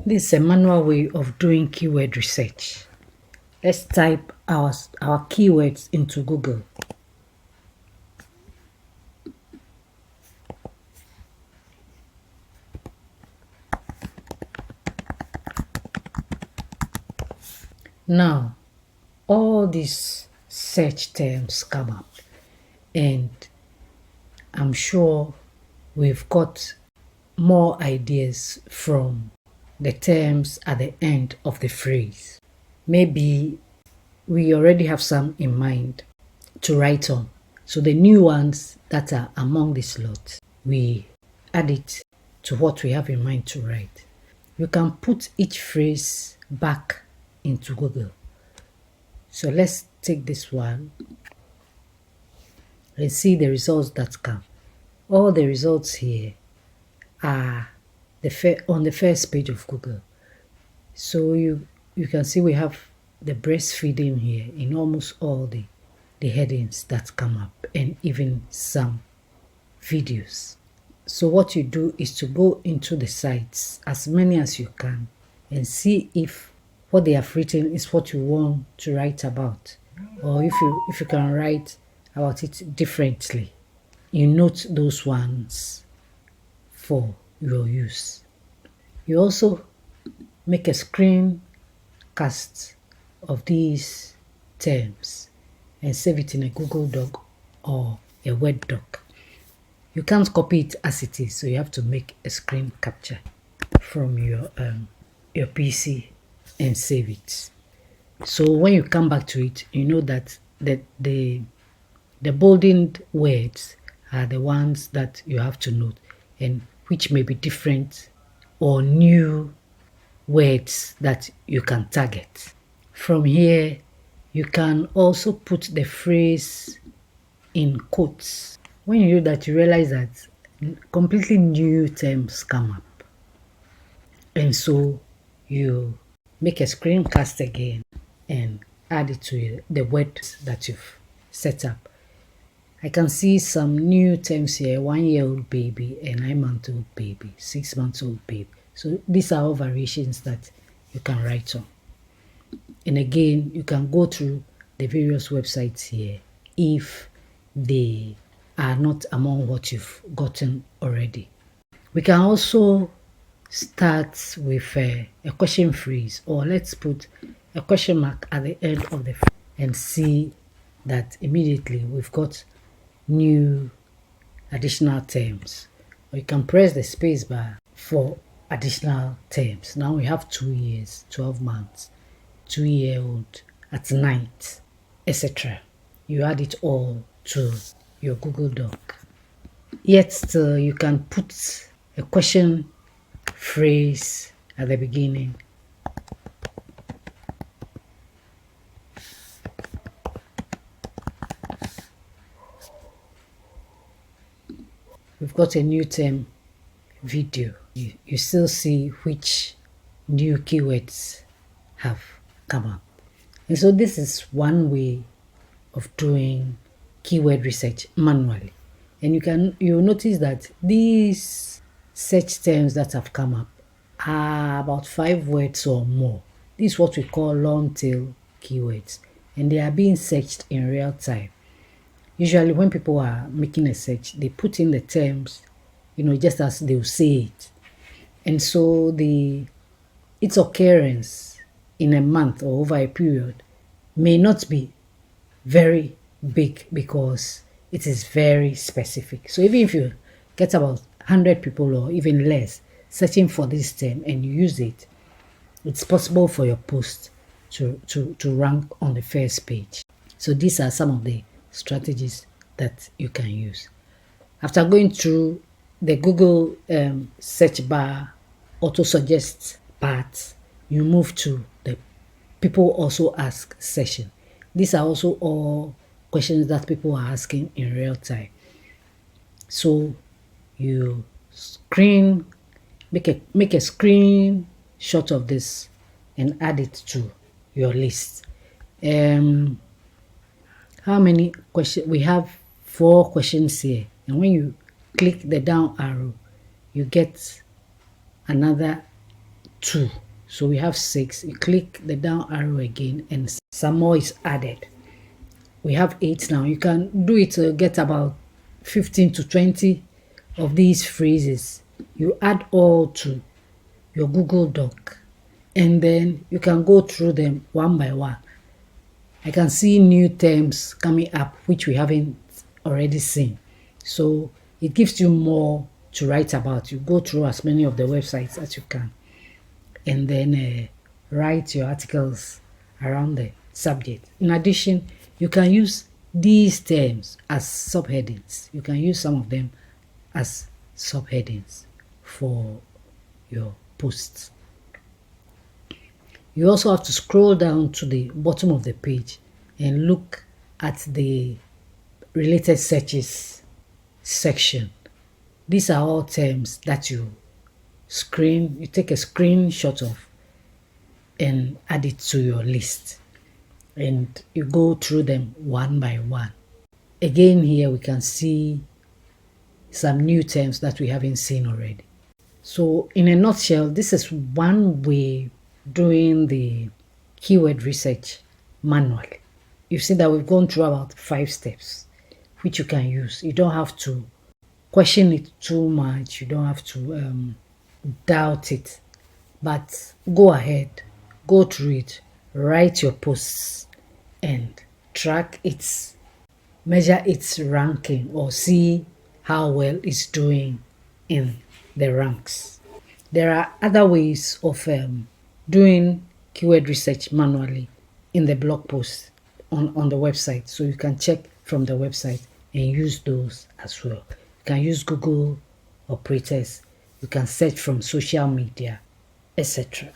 This is a manual way of doing keyword research. Let's type our keywords into Google. Now, all these search terms come up, and I'm sure we've got more ideas from the terms at the end of the phrase. Maybe we already have some in mind to write on. So the new ones that are among this lot, we add it to what we have in mind to write. You can put each phrase back into Google. So let's take this one and see the results that come. All the results here are on the first page of Google. So you can see we have the breastfeeding here in almost all the headings that come up, and even some videos. So what you do is to go into the sites, as many as you can, and see if what they have written is what you want to write about, or if you can write about it differently. You note those ones for your use. You also make a screencast of these terms and save it in a Google Doc or a Word doc. You can't copy it as it is, so you have to make a screen capture from your PC and save it. So when you come back to it, you know that the bolded words are the ones that you have to note, and which may be different or new words that you can target. From here, you can also put the phrase in quotes. When you do that, you realize that completely new terms come up. And so you make a screencast again and add it to the words that you've set up. I can see some new terms here: 1-year-old baby, a 9-month-old baby, 6-month-old baby. So these are all variations that you can write on. And again, you can go through the various websites here if they are not among what you've gotten already. We can also start with a question phrase, or let's put a question mark at the end of the phrase and see that immediately we've got new additional terms. Or you can press the space bar for additional terms. Now we have 2 years, 12 months, 2-year-old, at night, etc. You add it all to your Google Doc. Yet still, you can put a question phrase at the beginning. We've got a new term, video. You still see which new keywords have come up. And so this is one way of doing keyword research manually. And you'll notice that these search terms that have come up are about 5 words or more. This is what we call long tail keywords, and they are being searched in real time. Usually when people are making a search, they put in the terms, just as they'll say it. And so its occurrence in a month or over a period may not be very big because it is very specific. So even if you get about 100 people or even less searching for this term and you use it, it's possible for your post to rank on the first page. So these are some of the strategies that you can use. After going through the Google search bar auto suggest part, you move to the people also ask session. These are also all questions that people are asking in real time. So you make a screenshot of this and add it to your list. How many questions? We have 4 questions here, and when you click the down arrow, you get another 2. So we have 6. You click the down arrow again and some more is added. We have 8 now. You can do it to get about 15 to 20 of these phrases. You add all to your Google Doc and then you can go through them one by one. I can see new terms coming up which we haven't already seen. So it gives you more to write about. You go through as many of the websites as you can and then write your articles around the subject. In addition, you can use these terms as subheadings. You can use some of them as subheadings for your posts. You also have to scroll down to the bottom of the page and look at the related searches section. These are all terms that you take a screenshot of and add it to your list. And you go through them one by one. Again, here we can see some new terms that we haven't seen already. So in a nutshell, this is one way doing the keyword research manually. You've seen that we've gone through about 5 steps, which you can use. You don't have to question it too much. You don't have to doubt it. But go ahead, go through it, write your posts, and measure its ranking or see how well it's doing in the ranks. There are other ways of doing keyword research manually in the blog post on the website. So you can check from the website and use those as well. You can use Google operators. You can search from social media, etc.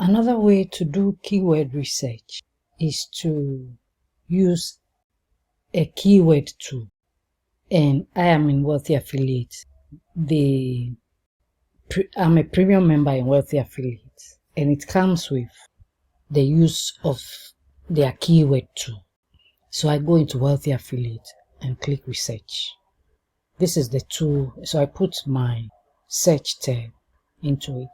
Another way to do keyword research is to use a keyword tool. And I am in Wealthy Affiliate. I'm a premium member in Wealthy Affiliate, and it comes with the use of their keyword tool. So I go into Wealthy Affiliate and click research. This is the tool. So I put my search term into it.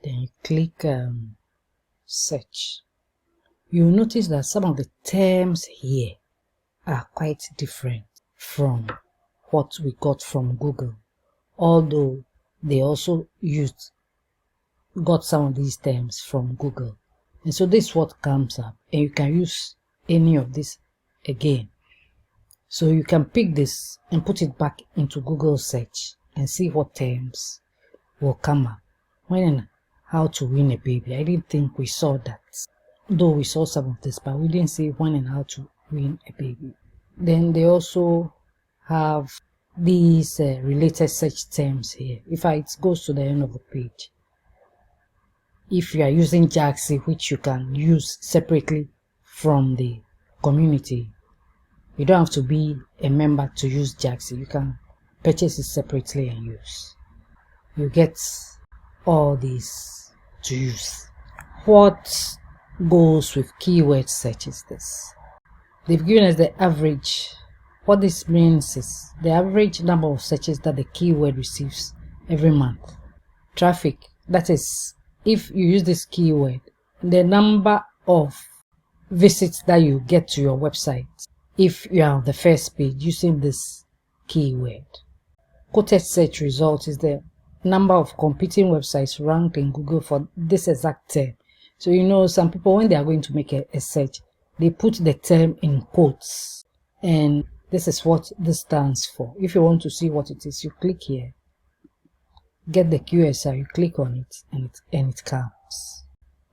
Then you click search, you'll notice that some of the terms here are quite different from what we got from Google, although they also got some of these terms from Google. And so this is what comes up, and you can use any of this again. So you can pick this and put it back into Google search and see what terms will come up. When and how to win a baby. I didn't think we saw that, though we saw some of this, but we didn't see when and how to win a baby. Then they also have these related search terms here. It goes to the end of the page. If you are using Jaxi, which you can use separately from the community, you don't have to be a member to use Jaxi. You can purchase it separately and use. You get all these to use. What goes with keyword search is this. They've given us the average. What this means is the average number of searches that the keyword receives every month. Traffic, that is, if you use this keyword, the number of visits that you get to your website if you are on the first page using this keyword. Quoted search result is the number of competing websites ranked in Google for this exact term. So you know, some people, when they are going to make a search, they put the term in quotes, and this is what this stands for. If you want to see what it is, you click here, get the QSR, you click on it, and it comes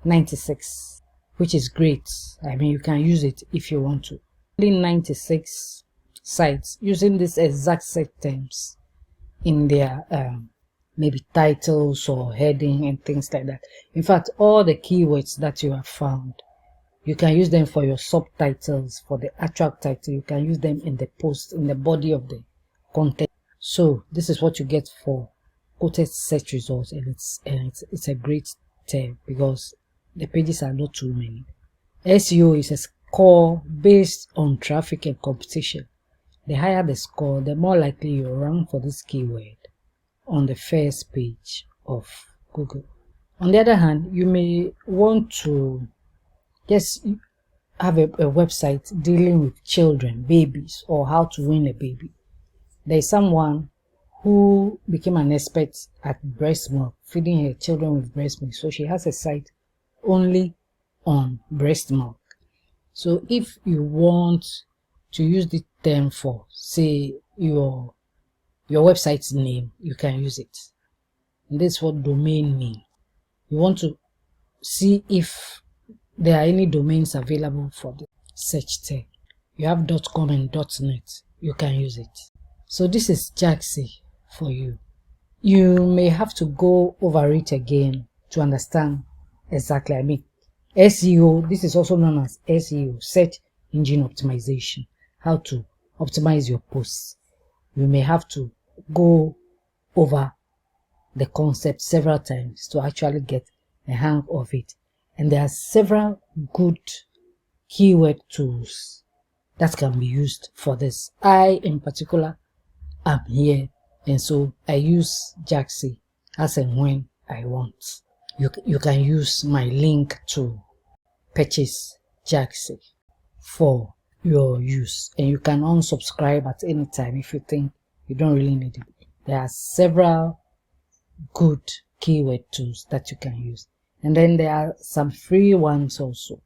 96, which is great. I mean, you can use it if you want to. Only 96 sites using this exact set terms in their maybe titles or heading and things like that. In fact, all the keywords that you have found, you can use them for your subtitles, for the actual title. You can use them in the post, in the body of the content. So this is what you get for quoted search results, and it's a great term because the pages are not too many. SEO is a score based on traffic and competition. The higher the score, the more likely you rank for this keyword on the first page of Google. On the other hand, you may want to just have a website dealing with children, babies, or how to win a baby. There is someone who became an expert at breast milk, feeding her children with breast milk. So she has a site only on breast milk. So if you want to use the term for, say, your website's name, you can use it. And this is what domain means. You want to see if there are any domains available for the search term. You have .com and .net, you can use it. So this is Jaxi for you. You may have to go over it again to understand exactly. I mean, SEO, this is also known as SEO, search engine optimization, how to optimize your posts. You may have to go over the concept several times to actually get a hang of it. And there are several good keyword tools that can be used for this. I, in particular, am here, and so I use Jaxi as and when I want. You can use my link to purchase Jaxi for your use, and you can unsubscribe at any time if you think you don't really need it. There are several good keyword tools that you can use, and then there are some free ones also.